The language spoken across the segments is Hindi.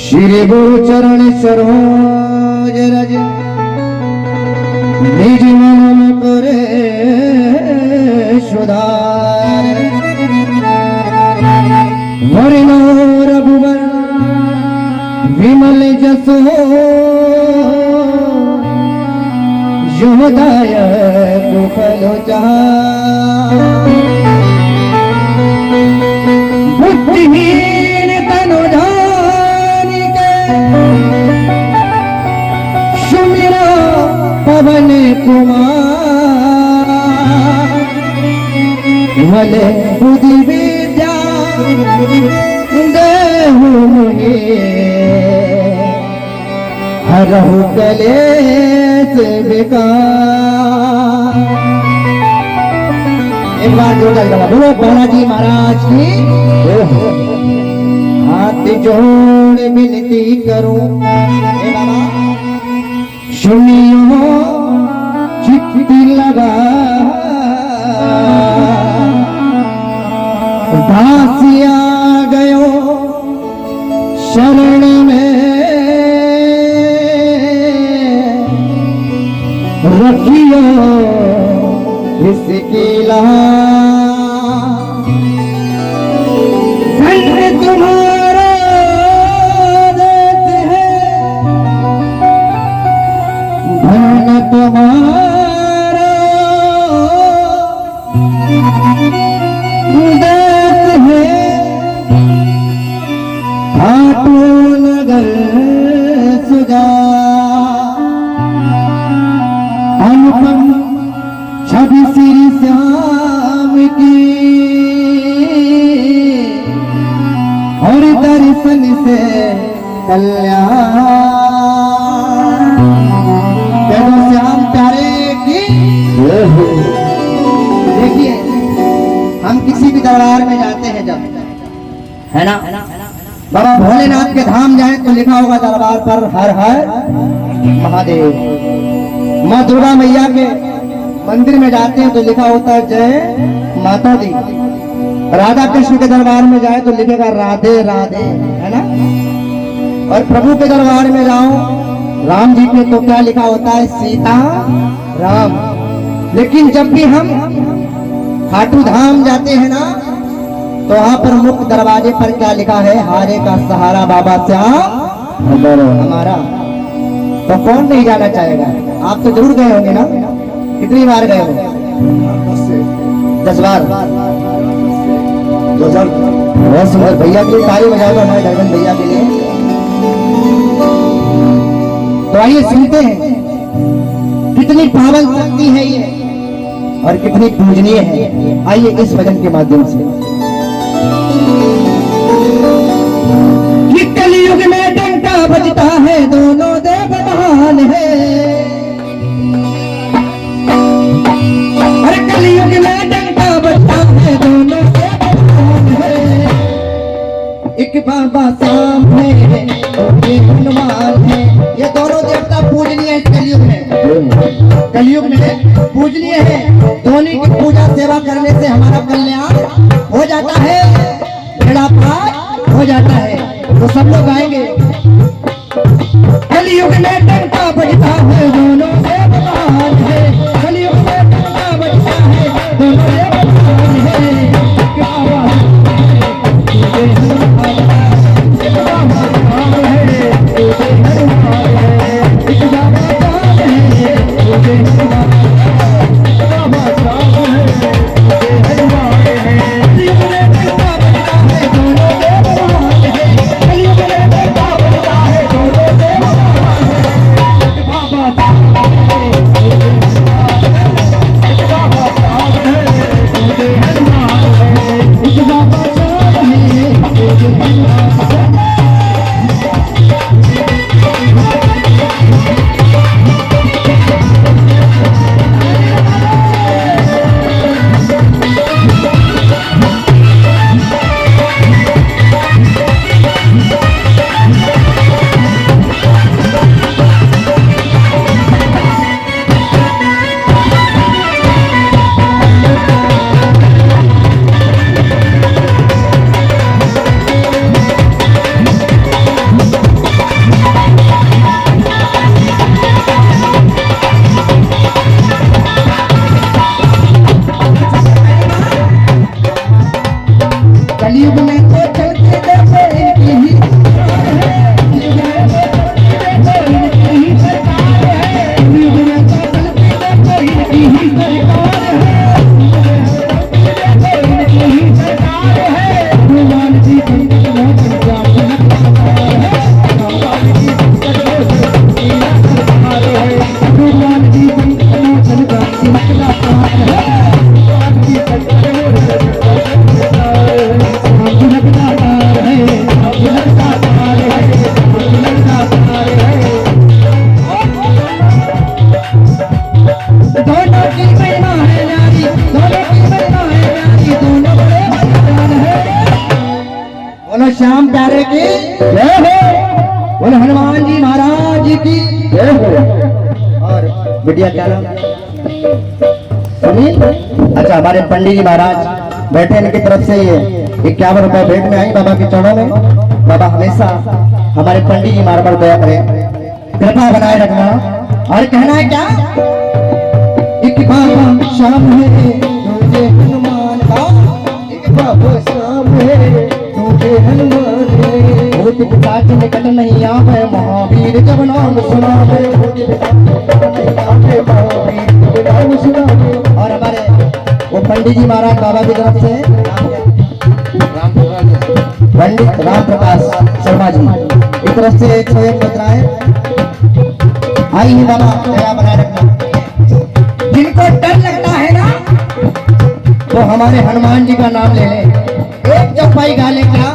श्री गुरु चरण सरोज रज निज मन करे सुधार वरिणो रघुवर विमल जसो योदाय कुफल बुद्धिहीन तनु जान के सुमिरो पवन कुमार भले बुद्धि विद्या देहु मुहे हरहु कलेश बेकार। एक बार जोरदार गला बोलो बालाजी महाराज की। हाथ जोड़ विनती करूं सुनियो चिट्ठी लगा दासिया गयो शरण में रखियो इसकी संग तुम्हारा देते हैं धन तुम्हारा देते हैं खाटू नगर सुजा अनुपम छवि श्री श्याम की और दर्शन से कल्याण। श्याम प्यारे की। देखिए हम किसी भी दरबार में जाते हैं जब, है ना, बाबा भोलेनाथ के धाम जाए तो लिखा होगा दरबार पर हर हर महादेव। माँ दुर्गा मैया के मंदिर में जाते हैं तो लिखा होता है जय माता दी। राधा कृष्ण के दरबार में जाए तो लिखेगा राधे राधे, है ना। और प्रभु के दरबार में जाओ राम जी के तो क्या लिखा होता है सीता राम। लेकिन जब भी हम खाटू धाम जाते हैं ना तो वहां पर मुख्य दरवाजे पर क्या लिखा है, हारे का सहारा बाबा श्याम हमारा। तो कौन नहीं जाना चाहेगा। आप तो जरूर गए होंगे ना, कितनी बार गए हो? 10 बार। बहुत सुंदर। भैया की ताली बजा दो हमारे दर्शन भैया के लिए। तो आइए सुनते हैं कितनी पावन शक्ति है ये और कितनी पूजनीय है। आइए इस भजन के माध्यम से। कलयुग में डंका बजता है दोनों देव महान है। अरे कलयुग में डंका बजता है दोनों देव महान है। एक बाबा सामने है और एक हनुमान है। ये दोनों देवता पूजनीय है कलयुग में। कलयुग में पूजनीय है। दोनों की पूजा सेवा करने से हमारा कल्याण हो जाता है, बेड़ा पार हो जाता है। तो सब लोग गाएंगे। कलयुग में डंका बजता है दोनों देव महान है। कलयुग में डंका बजता है दोनों देव महान है। क्या आवाज कलयुग में प्यारे की जय हो, उन हनुमान जी महाराज की जय हो। और बिटिया क्या नाम सुनील? अच्छा, हमारे पंडित जी महाराज बैठे, इनकी तरफ से ये 51 रुपए भेंट में आई बाबा के चरणों में। बाबा हमेशा हमारे पंडित जी महाराज पर दया करें, कृपा बनाए रखना। और कहना है क्या, एक बाबा शाम है तुझे हनुमान का, एक बाबा शाम है तुझे हनुमान है, भूत पिशाच निकट नहीं आवे महावीर जब नाम सुनावे, भूत पिशाच निकट नहीं आवे महावीर जब नाम सुनावे। और हमारे वो पंडित जी महाराज बाबा की तरफ से पंडित राम प्रकाश शर्मा जी की तरफ से 101 मुद्राएं आई है। बाबा दया बनाए रखना। जिनको डर लगता है ना, तो हमारे हनुमान जी का नाम ले ले, एक चौपाई गा ले क्या,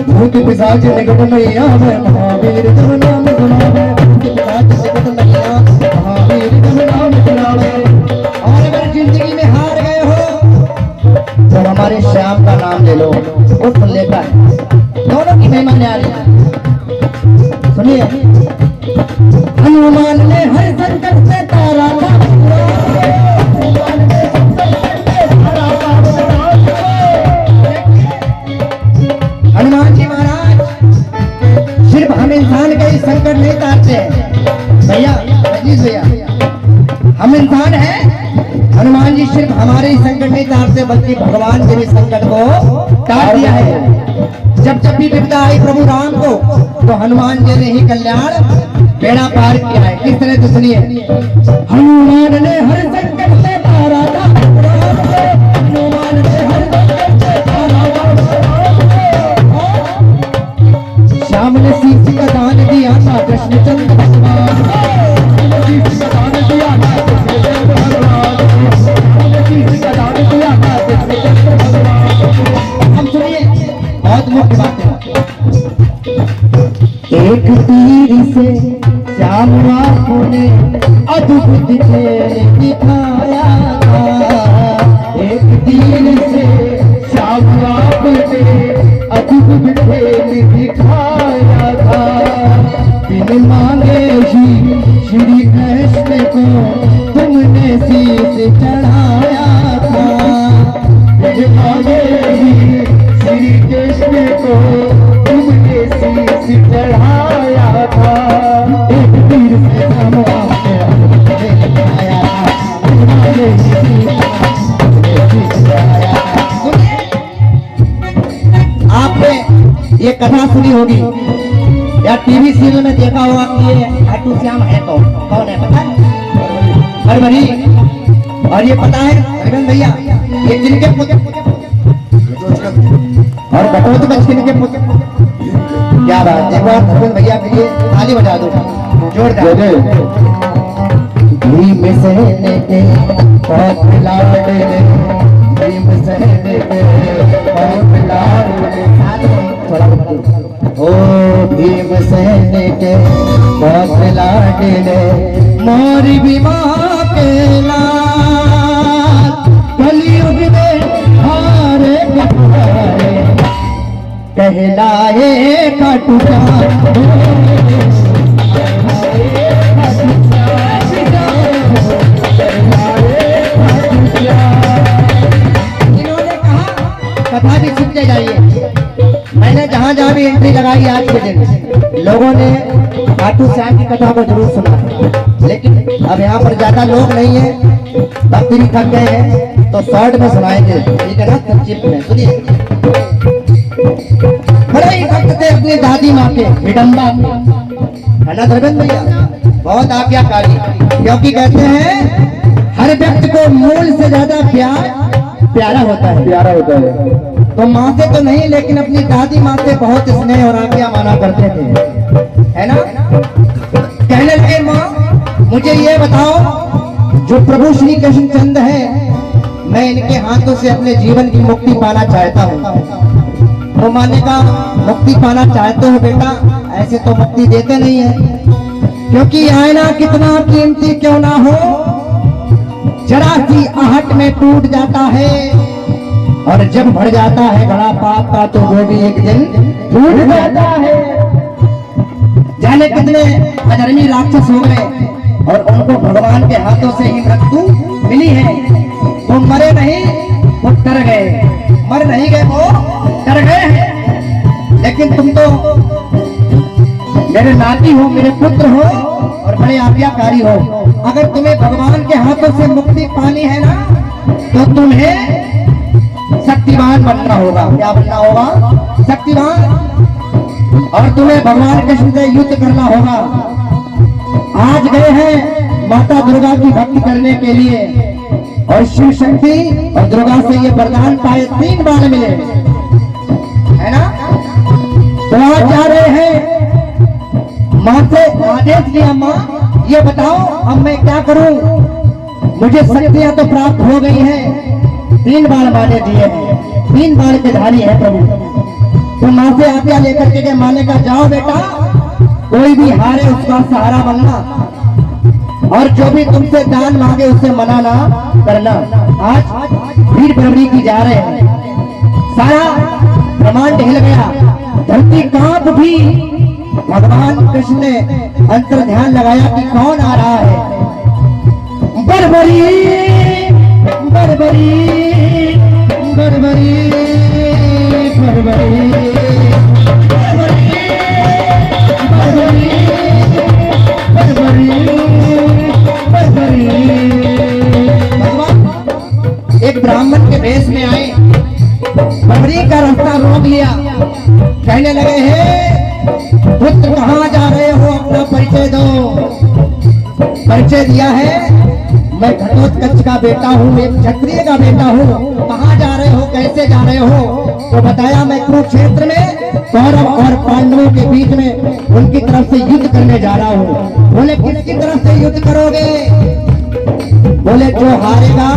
भूत पिशाच निकट नहीं आवे महावीर जब नाम सुनावे, भूत पिशाच निकट नहीं आवे महावीर जब नाम सुनावे। और अगर जिंदगी में हार गए हो तो हमारे श्याम का नाम ले लो, वो सुन लेता है। दोनों की महिमा न्यारी है। सुनिए, हनुमान ने हर संकट से तारा था, हनुमान जी महाराज सिर्फ हम इंसान के ही संकट नहीं तारते हैं भैया, अजीज भैया, हम इंसान हैं, हनुमान जी सिर्फ हमारे ही संकट नहीं तारते बल्कि भगवान के भी संकट को तार दिया है। जब जब भी विपदा आई प्रभु राम को, तो हनुमान जी ने ही कल्याण बेड़ा पार किया है। किस तरह से सुनिए, हनुमान ने हर संकट से तारा था, हनुमान ने हर संकट से तारा था, श्याम ने शीश का दान दिया था कृष्णचंद्र भगवान, शीश का दान दिया था कृष्णचंद्र भगवान, शीश का दान दिया था कृष्णचंद्र भगवान। हम सुनिए, बहुत मुख्य बात है। एक तीर से श्याम बापू ने अद्भुत खेल दिखाया था, एक तीर से श्याम बापू ने अद्भुत खेल दिखाया था, बिन मांगे ही श्री कृष्ण को तुमने शीश चढ़ाया था, बिन मांगे ही श्री कृष्ण को तुमने शीश चढ़ाया था, एक तीर से श्याम बापू ने अद्भुत खेल दिखाया था, बिन मांगे ही शीश चढ़ाया था। आपने ये कथा सुनी होगी या टीवी सीरियल में देखा होगा कि ये खाटू श्याम है, तो कौन है पता है? हरभरी। और ये पता है रघुवन भैया, ये जिनके पुत्र और घटोत्कच किनके पुत्र? क्या बात है, रघुवन भैया के लिए ताली बजा दो जोरदार। भीमसेन के बहुत लाडले, भीमसेन के बहुत लाडले, ओ भीमसेन के बहुत लाडले, मोरी भी माँ के लाल, कलयुग में हारे बिहारे, कहलाए खाटू श्याम। कथा भी सुनते जाइए। मैंने जहाँ जहाँ भी एंट्री लगाई आज के दिन, लोगों ने खाटू श्याम की कथा को जरूर सुना, लेकिन अब यहाँ पर ज्यादा लोग नहीं है, भक्त भी थक गए हैं, तो शॉर्ट में सुनाएंगे, ठीक है ना, संक्षिप्त में सुनिए। बड़े ही भक्त थे अपनी दादी माँ के हिडम्बा, है ना धर्मेंद्र भैया, बहुत आज्ञाकारी, क्योंकि कहते हैं हर व्यक्ति को मूल से ज्यादा प्यारा होता है, प्यारा होता है। तो माँ से तो नहीं, लेकिन अपनी दादी माँ से बहुत स्नेह और आज्ञा माना करते थे, है ना। कहने लगे, माँ मुझे ये बताओ, जो प्रभु श्री कृष्णचंद्र है, मैं इनके हाथों से अपने जीवन की मुक्ति पाना चाहता हूँ। तो माने का मुक्ति पाना चाहते हो बेटा, ऐसे तो मुक्ति देते नहीं है, क्योंकि आईना कितना कीमती क्यों ना हो, जरा सी आहट में टूट जाता है और जब भर जाता है घड़ा पाप का तो वो भी एक दिन टूट जाता है। जाने कितने अधर्मी राक्षस हो गए और उनको भगवान के हाथों से ही मृत्यु मिली है। वो मरे नहीं, वो डर गए, मर नहीं गए, वो डर गए हैं। लेकिन तुम तो मेरे नाती हो, मेरे पुत्र हो और बड़े आज्ञाकारी हो। अगर तुम्हें भगवान के हाथों से मुक्ति पानी है ना, तो तुम्हें शक्तिमान बनना होगा। क्या बनना होगा? शक्तिमान। और तुम्हें भगवान कृष्ण से युद्ध करना होगा। आज गए हैं माता दुर्गा की भक्ति करने के लिए और शिव शक्ति और दुर्गा से ये वरदान पाए, 3 बार मिले, है ना? तो आज जा रहे हैं, माँ से आदेश लिया, माँ ये बताओ अब मैं क्या करूं, मुझे शक्तियां तो प्राप्त हो गई हैं, 3 बार माने दिए हैं, 3 बार के धारी है प्रभु। तो माँ से आज्ञा लेकर के माने का जाओ बेटा, कोई भी हारे उसका सहारा बनना और जो भी तुमसे दान मांगे उससे मना ना करना। आज भीड़ बरबरी की जा रहे हैं, सारा ब्रह्मांड हिल गया, धरती कांप भी। भगवान कृष्ण ने अंतर ध्यान लगाया कि कौन आ रहा है। बरबरी बरबरी बरबरी बरबरी एक ब्राह्मण के भेष में आए, बरबरी का रास्ता रोक लिया, कहने लगे हैं पुत्र कहाँ जा रहे हो, अपना परिचय दो। परिचय दिया है, मैं घटोत्कच का बेटा हूँ, एक क्षत्रिय का बेटा हूँ। कहाँ जा रहे हो, कैसे जा रहे हो? तो बताया मैं कुरुक्षेत्र में कौरव और पांडवों के बीच में उनकी तरफ से युद्ध करने जा रहा हूँ। बोले किसकी तरफ से युद्ध करोगे? बोले जो हारेगा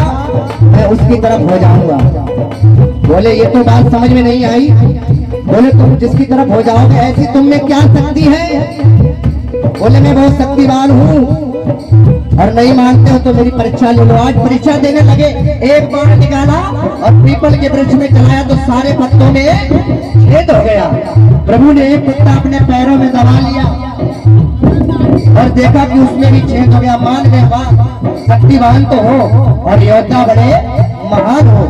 मैं उसकी तरफ हो जाऊंगा। बोले ये तो बात समझ में नहीं आई। बोले तुम जिसकी तरफ हो जाओगे ऐसी तुम में क्या शक्ति है? बोले मैं बहुत शक्तिवान हूँ और नहीं मानते हो तो मेरी परीक्षा ले लो। आज परीक्षा देने लगे, एक बाण निकाला और पीपल के वृक्ष में चलाया तो सारे पत्तों में छेद हो गया। प्रभु ने एक पत्ता अपने पैरों में दबा लिया और देखा कि उसमें भी छेद हो गया। मान गए वाह शक्तिवान तो हो और योद्धा बड़े महान हो,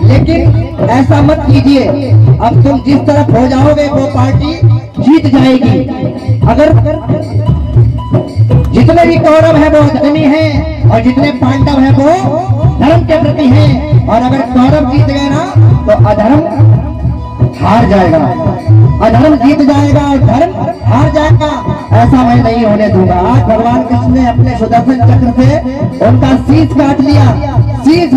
लेकिन ऐसा मत कीजिए। अब तुम जिस तरफ हो जाओगे वो पार्टी जीत जाएगी। अगर जितने भी कौरव है वो अधर्मी हैं और जितने पांडव हैं वो धर्म के प्रति हैं, और अगर कौरव जीत गए ना तो अधर्म हार जाएगा, अधर्म जीत जाएगा और धर्म हार जाएगा। ऐसा मैं नहीं होने दूंगा। आज भगवान कृष्ण ने अपने सुदर्शन चक्र से उनका शीश काट लिया, शीश